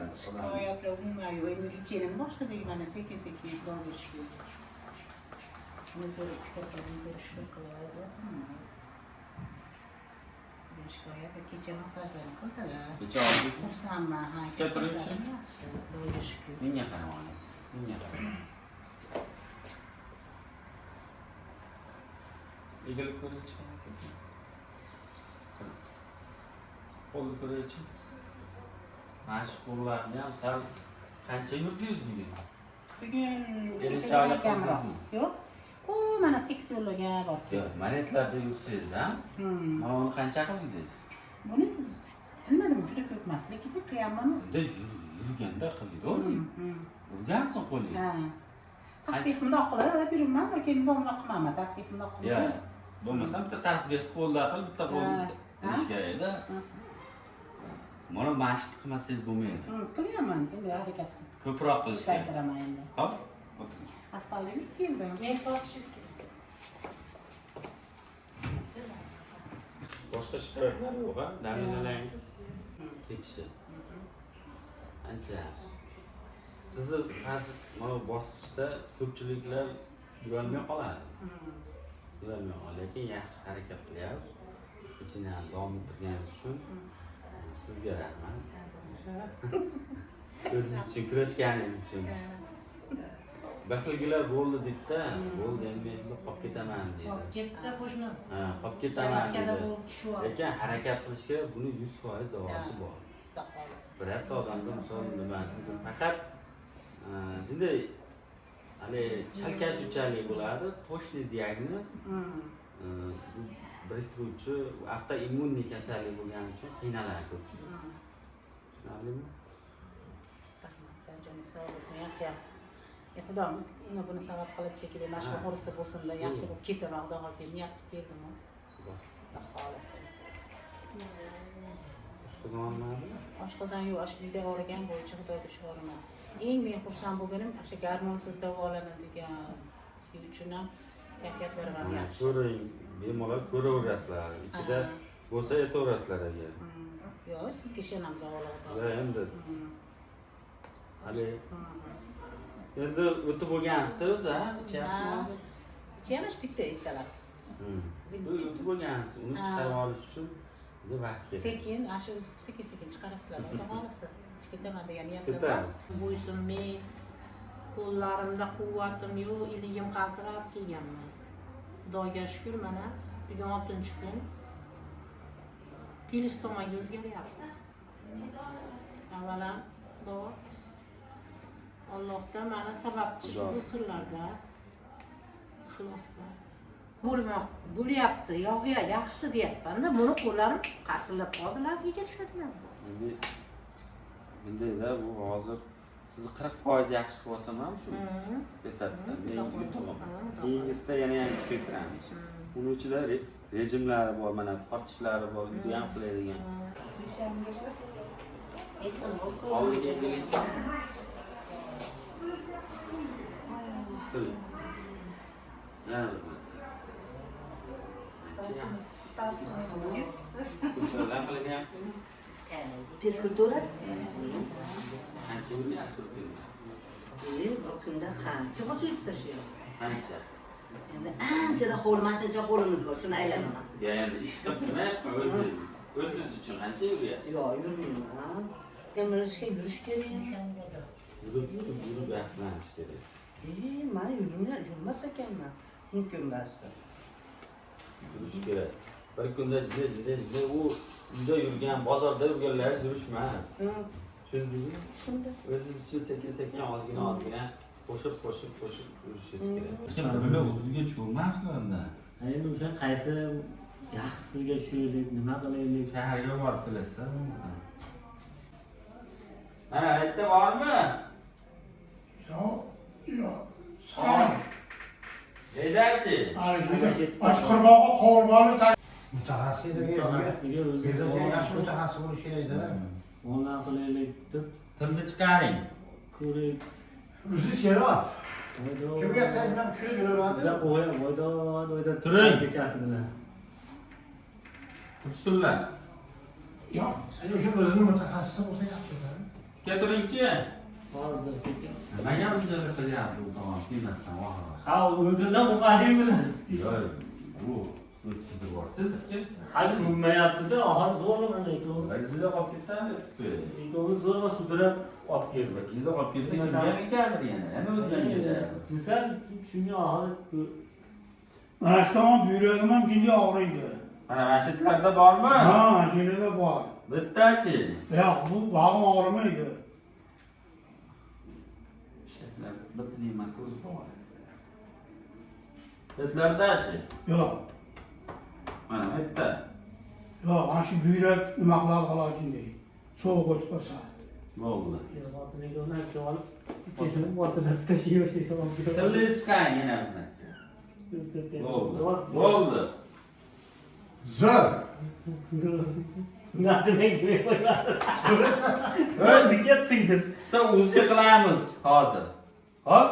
ba'zi. Shikoyatlar umuman yo'q. Endi lichenim boshqa deydi, mana sekin-sekin e'tibor berish kerak. Buni ko'rishga qilyapman. Shikoyat kecha massajlarni qildilar. Kecha oldingiz Xursandman, ha. kecha turuvchi. Xudoga shukr. Menga qarab oling. Menga qarab. Egilib ko'raychi. Qo'lni ko'raychi. Mana shu qo'llarni ham sal qancha yurdingiz bugun? Bugun Kecha qildingizmi? Yo'q. U mana tekis yo'llarga borib. Yo'q, manetlarda yursangiz ham, mana uni qancha qildingiz? Buni bilmadim, juda ko'p emas, lekin qilaman. Unda yurganda qildingiz-ku. Urgansiz qo'lingiz. Ha. Tasbih bundoq qilib yuraman, lekin bundoq qilmayman. Tasbih bundoq qilib. Yo'q. Bo'lmasa bitta tasbihni qo'lda qilib, bitta qo'lni qilish kerak-da. Mana mashq qilmasangiz bo'lmaydi. Qilaman, endi harakat qilib. Ko'proq qilish kerak. Qaytaraman endi. Hop, o'tiring. Asfaltga keldim. Men tortishingiz kerak. Boshqa shikoyatlar yo'q-a? Dalilalaringiz ketishi. Ancha yaxshi. Sizni hozir mana bosqichda ko'pchiliklar yurolmay qoladi. Yurolmay qoladi, lekin yaxshi harakat qilyapsiz. Ichini ham davom ettirganingiz uchun sizga rahmat. O'zingiz uchun kurashganingiz uchun. Bir xilgilar bo'ldi deb-da, bo'ldi endi men qolib ketaman deydi. Qolib ketdi qo'shni. Ha, qolib ketaman Maskada deydi. bo'lib tushyapti. Lekin harakat qilishga buni 100% davosi bor. Birorta odamda misol nimasini faqat shunday hali chalkash uchalik bo'ladi, to'shli diagnoz. Bu biriktiruvchi avtoimmunniy kasallik bo'lgani uchun qiynaladi ko'pchilik. Tushunarlimi? Rahmat, joningiz sog' bo'lsin, yaxshi. Xudo buni sabab qilib shekilli mashhur bo'lsa bo'lsin-da, yaxshi bo'lib ketaman, xudo xohlasa niyat qilib berdim. Xudo xohlasa. Oshqozonmadi? Oshqozon yo'q, uyda og'rigan bo'yicha xudoga shukraman. Eng men xursand bo'lganim o'sha gormonsiz davolanadigan uchun ham kayfiyatlarim ham yaxshi. Ko'ring, bemalol ko'raverasizlar. Ichida bo'lsa aytaverasizlar agar. Yo'q, sizga ishonamiz avvalo. Va endi hali endi o'tib bo'lgansiz-da o'zi, ichyapsizmi? Ichamiz bitta ertalab. Bu o'tib bo'lgansiz, uni chiqarib olish uchun juda vaqt kerak. Sekin, shu sekin chiqarasizlar, xudo xohlasa. Chiqitaman degan niyatda. Ketamiz. Bo'ysunmay, qo'llarimda quvvatim yo'q, iligim qaltirab kelganman. Xudoga shukr, mana bugun 6-kun. Pilistomagi o'zgaryapti. Avvalam bor. Allohdan mana sababchi shu xillarda. Ixlosda. Bo'lyapti, yog'ya yaxshi deyapman-da, buni qo'llarim qarsillab qoldi, lazgiga tushadilar. Endi bu hozir sizni 40% yaxshi qilib olsam ham shu betadda. Keyingisida yana kuchaytiramiz. Uning ichida rejimlari bor, mana tortishlari bor, bu ham qiladigan. Oldiga keling. Fizkultura? Qancha o'rganyapsiz? Bir kunda qancha bo'lsa yutib tashlaydi. Qancha? Endi anchada hovli mana shuncha hovlimiz bor, shuni aylanaman. Endi ish qilib nima o'zingiz uchun qancha yuryapsiz? Yo'q, yurmayman. Yurishga yurish kerak. Yurib yaxshilanish kerak. Men yurmas ekanman. Mumkin emasdi. Yurish kerak. Bir kunda jida u uyda yurgan, bozorda yurganlar yurishmas. Tushundingizmi? Shunda. O'zingiz uchun sekin-sekin ozgina qo'shib yurishingiz kerak. Kim bular o'zingizga tushunmaysizlar undan. Endi o'sha qaysi yaxshisiga tushaylik, nima qilaylik? Shaharga borib kelasizda bo'lmasa. Mana yerda bormi? Yo'q. Sağ. Neydachi? Boshqarmoqqa qovurg'oni Mutaxassissiga yaxshi mutaxassis bo'lish kerak-da. Nima qilaylik deb Tilni chiqaring. ko'rik. O'zingiz kerak. Kimga aytsangiz men tushunib beraman. Sizlar voyda Turing. bekasi bilan. Tursunlar. Yo'q, sen o'sha o'zini mutaxassisi bo'lsa yaxshi-da. Keltiringchi. Hozir ketyapti. Nimaga bunchalar qilyapti u tomon kelmasdan oxiri? Ha, o'rnidan o'qading bilasiz. Yo'q, bu o'tkazib borsiz aka. Hali bo'lmayapti-da, oxiri zo'rg'a mana ikkovimiz. Bizda qolib ketadi. Ikkovimiz zo'rg'a sudrab olib keldik. Bizda qolib ketsa kimga ekandir yana. Yana o'zidan yashaydi. Desam, shunga oxiri Mana shu tomon buyragim ham jilli og'riydi. Mana mashitlarda bormi? Ha, jilida bor. Bittachi. Yo'q, bu bog'im og'rimaydi. Bitta ko'z bor. Bizlardachi. Yo'q. Mana bitta. Yo'q, ana shu buyrak nima qiladi halojinday. Sovuq o'tib qolsa. Bo'ldi. xotiniga uni olib, ketini bostirib tashlayverishga Tilni chiqang yana buni. Bo'ldi. Zo'r. Nima demak qo'ymasin. O'zi ketding deb. Bitta o'zi qilamiz hozir. Hop.